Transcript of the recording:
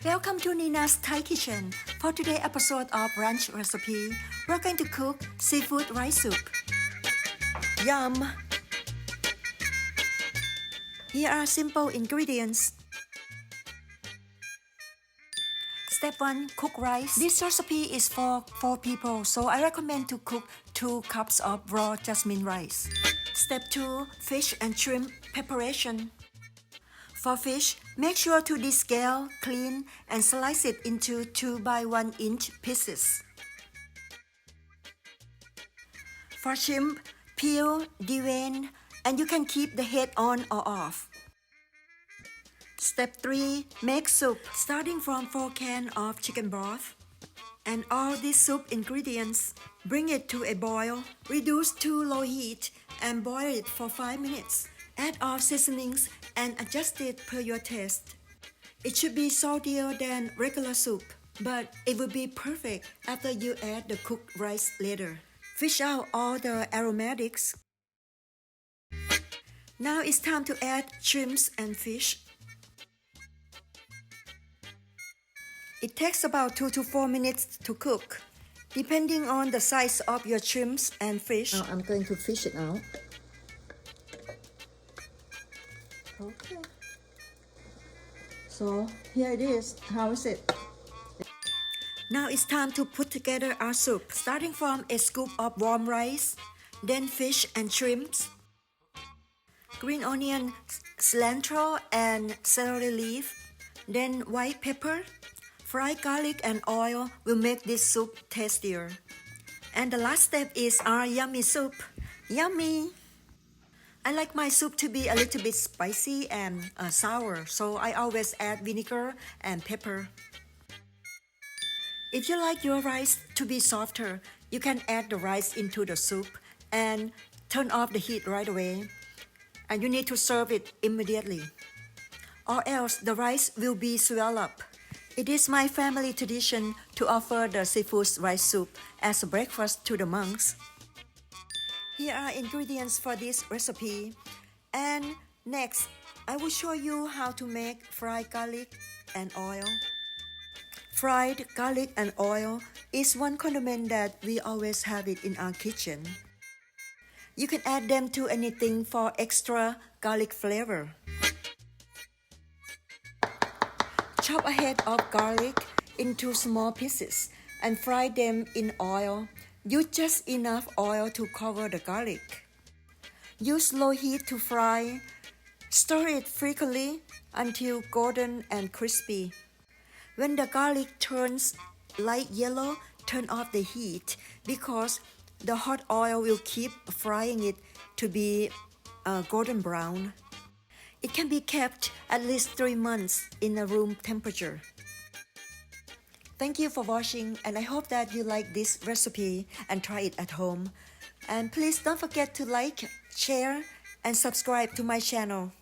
Welcome to Neena's Thai Kitchen. For today's episode of brunch recipe, we're going to cook seafood rice soup. Yum! Here are simple ingredients. Step 1. Cook rice. This recipe is for 4 people, so I recommend to cook 2 cups of raw jasmine rice. Step 2. Fish and shrimp preparation. For fish, make sure to descale, clean, and slice it into 2 by 1 inch pieces. For shrimp, peel, devein, and you can keep the head on or off. Step 3. Make soup. Starting from 4 cans of chicken broth and all these soup ingredients. Bring it to a boil. Reduce to low heat and boil it for 5 minutes. Add all seasonings and adjust it per your taste. It should be saltier than regular soup, but it will be perfect after you add the cooked rice later. Fish out all the aromatics. Now it's time to add shrimps and fish. It takes about 2 to 4 minutes to cook, depending on the size of your shrimps and fish. Now I'm going to fish it out. Okay. So here it is. How is it? Now it's time to put together our soup, starting from a scoop of warm rice, then fish and shrimps, green onion, cilantro, and celery leaf, then white pepper. Fried garlic and oil will make this soup tastier. And the last step is our yummy soup. Yummy! I like my soup to be a little bit spicy and sour, so I always add vinegar and pepper. If you like your rice to be softer, you can add the rice into the soup and turn off the heat right away. And you need to serve it immediately, or else the rice will be swelled up. It is my family tradition to offer the seafood rice soup as a breakfast to the monks. Here are ingredients for this recipe. And next, I will show you how to make fried garlic and oil. Fried garlic and oil is one condiment that we always have it in our kitchen. You can add them to anything for extra garlic flavor. Chop a head of garlic into small pieces and fry them in oil. Use just enough oil to cover the garlic. Use low heat to fry. Stir it frequently until golden and crispy. When the garlic turns light yellow, turn off the heat because the hot oil will keep frying it to be golden brown. It can be kept at least 3 months in a room temperature. Thank you for watching, and I hope that you like this recipe and try it at home. And please don't forget to like, share, and subscribe to my channel.